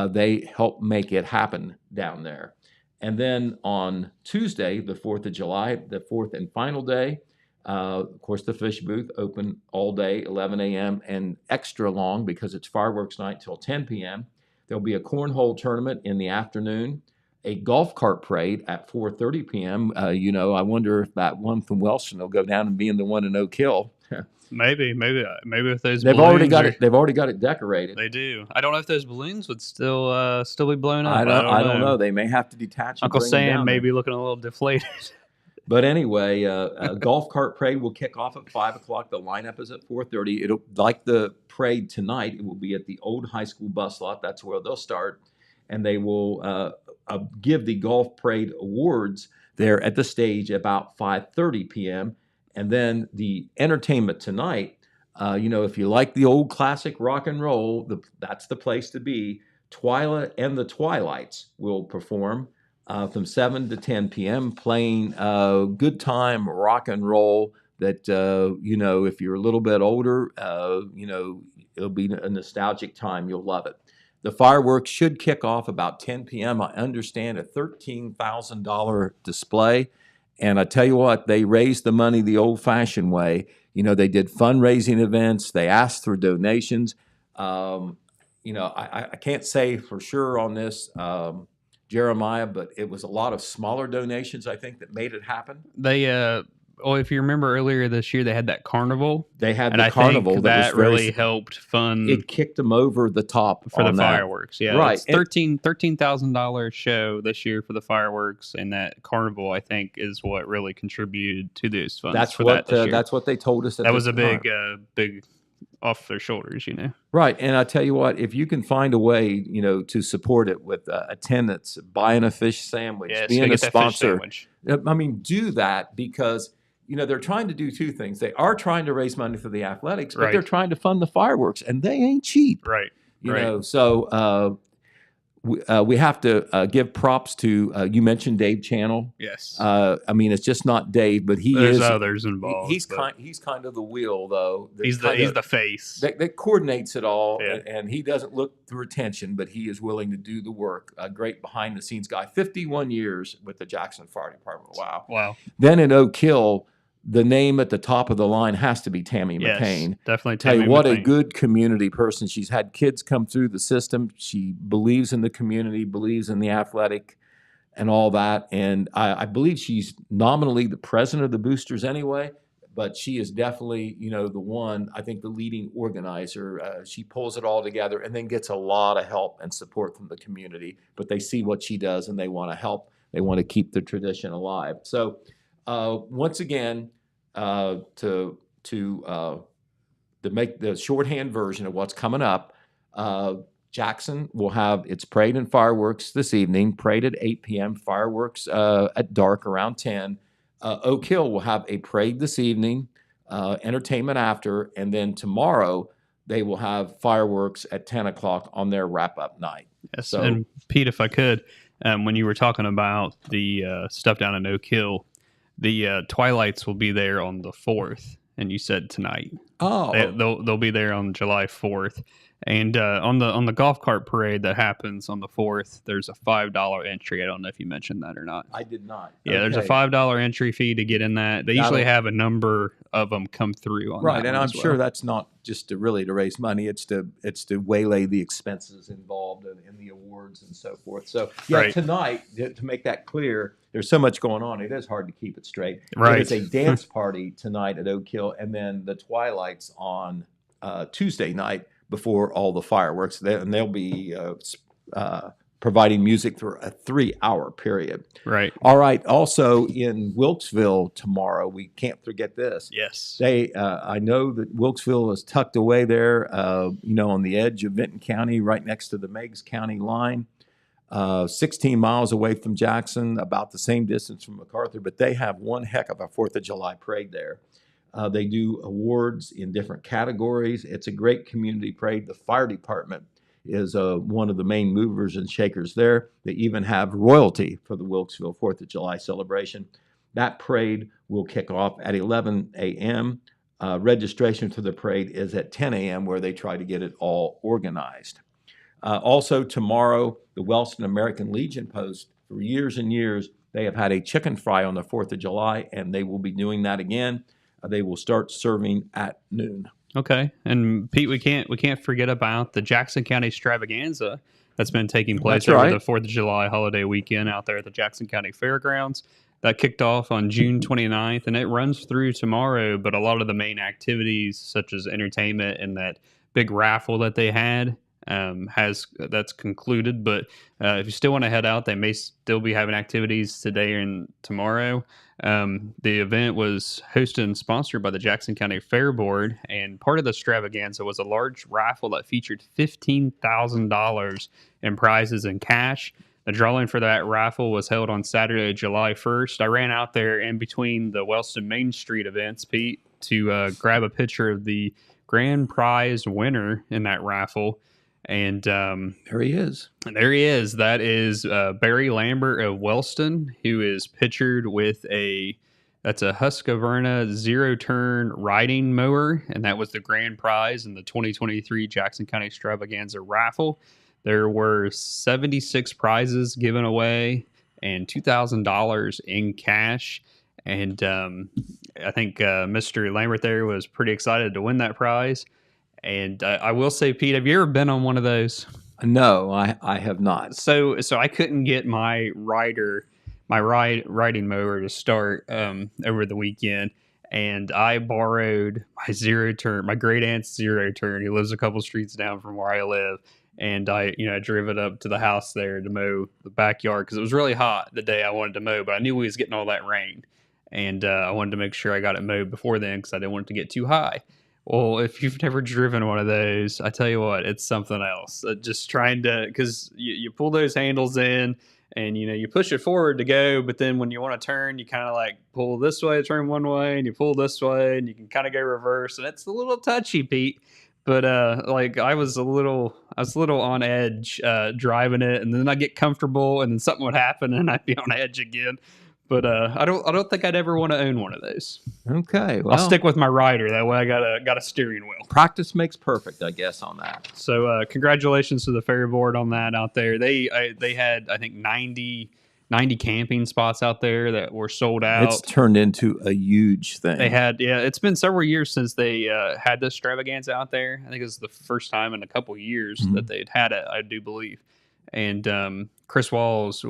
They help make it happen down there. And then on Tuesday, the 4th of July, the fourth and final day, of course, the fish booth open all day, 11 a.m. and extra long because it's fireworks night till 10 p.m. There'll be a cornhole tournament in the afternoon, a golf cart parade at 4:30 p.m. I wonder if that one from Wellston will go down and be in the one in Oak Hill. Maybe if those They've already got it decorated. They do. I don't know if those balloons would still be blown up. I don't know. They may have to detach. Uncle Sam may be looking a little deflated. But anyway, a golf cart parade will kick off at 5 o'clock. The lineup is at 4:30. It'll, like the parade tonight, it will be at the old high school bus lot. That's where they'll start, and they will give the golf parade awards there at the stage about 5:30 p.m. And then the entertainment tonight, if you like the old classic rock and roll, that's the place to be. Twyla and the Twilights will perform from 7 to 10 p.m., playing good time rock and roll that, if you're a little bit older, it'll be a nostalgic time. You'll love it. The fireworks should kick off about 10 p.m. I understand a $13,000 display. And I tell you what, they raised the money the old-fashioned way. They did fundraising events. They asked for donations. I can't say for sure on this, Jeremiah, but it was a lot of smaller donations, I think, that made it happen. They, if you remember earlier this year, they had that carnival. They had and the I carnival think that was really helped fund. It kicked them over the top for the on that. fireworks. Yeah, right. It's $13,000 show this year for the fireworks, and that carnival I think is what really contributed to those funds. That's for what that this year. that's what they told us. That was a big off their shoulders, Right, and I tell you what, if you can find a way, to support it with attendance, buying a fish sandwich, being a sponsor, I mean, do that because they're trying to do two things. They are trying to raise money for the athletics, but they're trying to fund the fireworks, and they ain't cheap. Right. So we have to give props to you mentioned Dave Channel. Yes. I mean, it's just not Dave, but there's others involved. He's kind of the wheel, though. He's the face that coordinates it all, and he doesn't look through attention, but he is willing to do the work. A great behind the scenes guy. 51 years with the Jackson Fire Department. Wow. Then in Oak Hill, the name at the top of the line has to be Tammy McCain. Definitely Tammy McCain. What a good community person. She's had kids come through the system. She believes in the community, believes in the athletic and all that. And I believe she's nominally the president of the boosters anyway, but she is definitely, the one, I think the leading organizer. She pulls it all together and then gets a lot of help and support from the community. But they see what she does and they want to help. They want to keep the tradition alive. So once again, to make the shorthand version of what's coming up, Jackson will have its parade and fireworks this evening, parade at 8 p.m., fireworks at dark around 10. Oak Hill will have a parade this evening, entertainment after, and then tomorrow they will have fireworks at 10 o'clock on their wrap-up night. Yes, so, and Pete, if I could, when you were talking about the stuff down in Oak Hill, the Twilights will be there on the 4th, and you said tonight. Oh, they'll be there on July 4th, and on the golf cart parade that happens on the 4th, there's a $5 entry. I don't know if you mentioned that or not. I did not. Yeah, there's a $5 entry fee to get in that. They usually have a number of them come through on right, that and I'm sure that's not just to raise money. It's to waylay the expenses involved in the awards and so forth. So tonight, to make that clear, there's so much going on. It is hard to keep it straight. Right. It's a dance party tonight at Oak Hill, and then the Twilights on Tuesday night before all the fireworks. And they'll be providing music for a 3-hour period. Right. All right. Also in Wilkesville tomorrow, we can't forget this. Yes. I know that Wilkesville is tucked away there, on the edge of Benton County, right next to the Meigs County line. 16 miles away from Jackson, about the same distance from MacArthur, but they have one heck of a 4th of July parade there. They do awards in different categories. It's a great community parade. The fire department is one of the main movers and shakers there. They even have royalty for the Wilkesville 4th of July celebration. That parade will kick off at 11 a.m. Registration for the parade is at 10 a.m. where they try to get it all organized. Also tomorrow, the Wellston American Legion Post, for years and years, they have had a chicken fry on the 4th of July, and they will be doing that again. They will start serving at noon. Okay, and Pete, we can't forget about the Jackson County Extravaganza that's been taking place over the 4th of July holiday weekend out there at the Jackson County Fairgrounds. That kicked off on June 29th, and it runs through tomorrow, but a lot of the main activities, such as entertainment and that big raffle that they had, that's concluded. But if you still want to head out, they may still be having activities today and tomorrow. The event was hosted and sponsored by the Jackson County Fair Board, and part of the extravaganza was a large raffle that featured $15,000 in prizes and cash. The drawing for that raffle was held on Saturday, July 1st. I ran out there in between the Wellston Main Street events, Pete, to grab a picture of the grand prize winner in that raffle. And there he is. That is Barry Lambert of Wellston, who is pictured with that's a Husqvarna zero-turn riding mower, and that was the grand prize in the 2023 Jackson County Extravaganza raffle. There were 76 prizes given away and $2,000 in cash. And I think Mr. Lambert there was pretty excited to win that prize. And I will say, Pete, have you ever been on one of those? No, I have not. So I couldn't get my riding mower to start over the weekend, and I borrowed my great aunt's zero turn. He lives a couple streets down from where I live, and I drove it up to the house there to mow the backyard because it was really hot the day I wanted to mow, but I knew we was getting all that rain, and I wanted to make sure I got it mowed before then because I didn't want it to get too high. Well, if you've never driven one of those, I tell you what, it's something else. Just trying to, because you pull those handles in and, you push it forward to go, but then when you want to turn, you kind of like pull this way, turn one way, and you pull this way, and you can kind of go reverse, and it's a little touchy, Pete. But I was a little on edge driving it, and then I get comfortable, and then something would happen, and I'd be on edge again. But I don't think I'd ever want to own one of those. Okay, well, I'll stick with my rider. That way, I got a steering wheel. Practice makes perfect, I guess, on that. So, congratulations to the ferry board on that out there. They had, I think, 90 camping spots out there that were sold out. It's turned into a huge thing. They had, it's been several years since they had this extravaganza out there. I think it was the first time in a couple of years that they'd had it, I do believe. And Chris Walls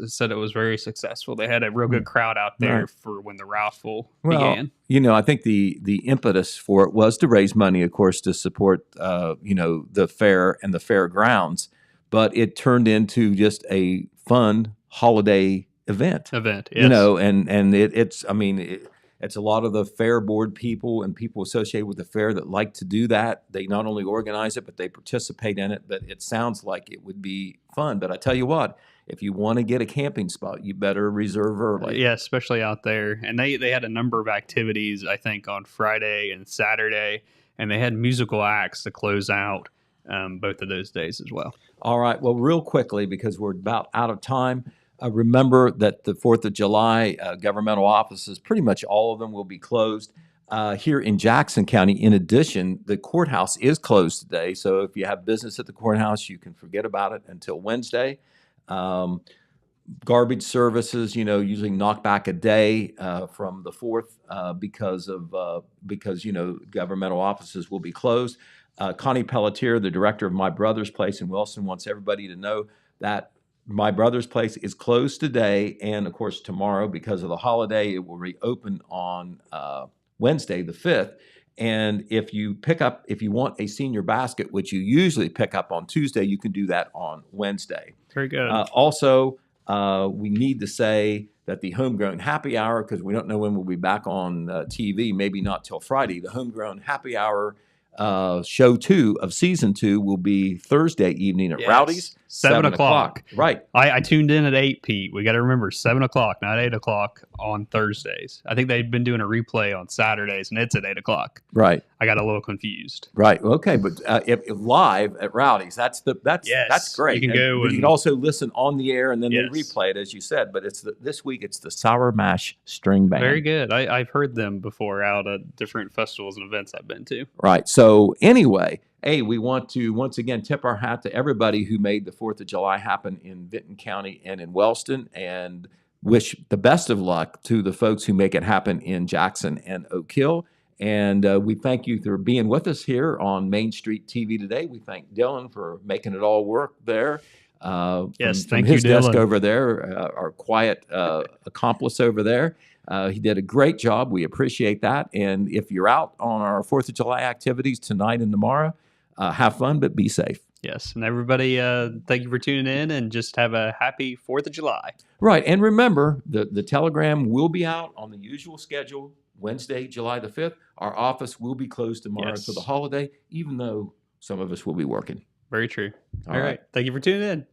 said it was very successful. They had a real good crowd out there for when the raffle began. I think the impetus for it was to raise money, of course, to support the fair and the fairgrounds, but it turned into just a fun holiday event. Yes. It's a lot of the fair board people and people associated with the fair that like to do that. They not only organize it, but they participate in it. But it sounds like it would be fun. But I tell you what, if you want to get a camping spot, you better reserve early. Yeah, especially out there. And they had a number of activities, I think, on Friday and Saturday. And they had musical acts to close out both of those days as well. All right. Well, real quickly, because we're about out of time, remember that the 4th of July governmental offices, pretty much all of them will be closed. Here in Jackson County, in addition, the courthouse is closed today. So if you have business at the courthouse, you can forget about it until Wednesday. Garbage services, usually knock back a day from the 4th because governmental offices will be closed. Connie Pelletier, the director of My Brother's Place in Wellston, wants everybody to know that My Brother's Place is closed today, and of course tomorrow because of the holiday. It will reopen on Wednesday, the 5th. And if you want a senior basket, which you usually pick up on Tuesday, you can do that on Wednesday. Very good. Also, we need to say that the Homegrown Happy Hour, because we don't know when we'll be back on TV, maybe not till Friday. The Homegrown Happy Hour show 2 of season 2 will be Thursday evening at Rowdy's, 7 o'clock. Right. I tuned in at 8, Pete. We got to remember 7 o'clock, not 8 o'clock on Thursdays. I think they've been doing a replay on Saturdays, and it's at 8 o'clock. Right. I got a little confused. Right. Okay, but if live at Rowdy's, that's great. You can go. But you can also listen on the air, and then Yes. they replay it, as you said. But this week it's the Sour Mash String Band. Very good. I've heard them before out at different festivals and events I've been to. Right. So anyway, we want to once again tip our hat to everybody who made the 4th of July happen in Vinton County and in Wellston, and wish the best of luck to the folks who make it happen in Jackson and Oak Hill. And we thank you for being with us here on Main Street TV today. We thank Dylan for making it all work there. Yes, from thank his you, desk Dylan. over there, our quiet accomplice over there. He did a great job. We appreciate that. And if you're out on our 4th of July activities tonight and tomorrow, have fun, but be safe. Yes, and everybody, thank you for tuning in, and just have a happy 4th of July. Right, and remember, the telegram will be out on the usual schedule, Wednesday, July the 5th. Our office will be closed tomorrow for the holiday, even though some of us will be working. Very true. All All right. Thank you for tuning in.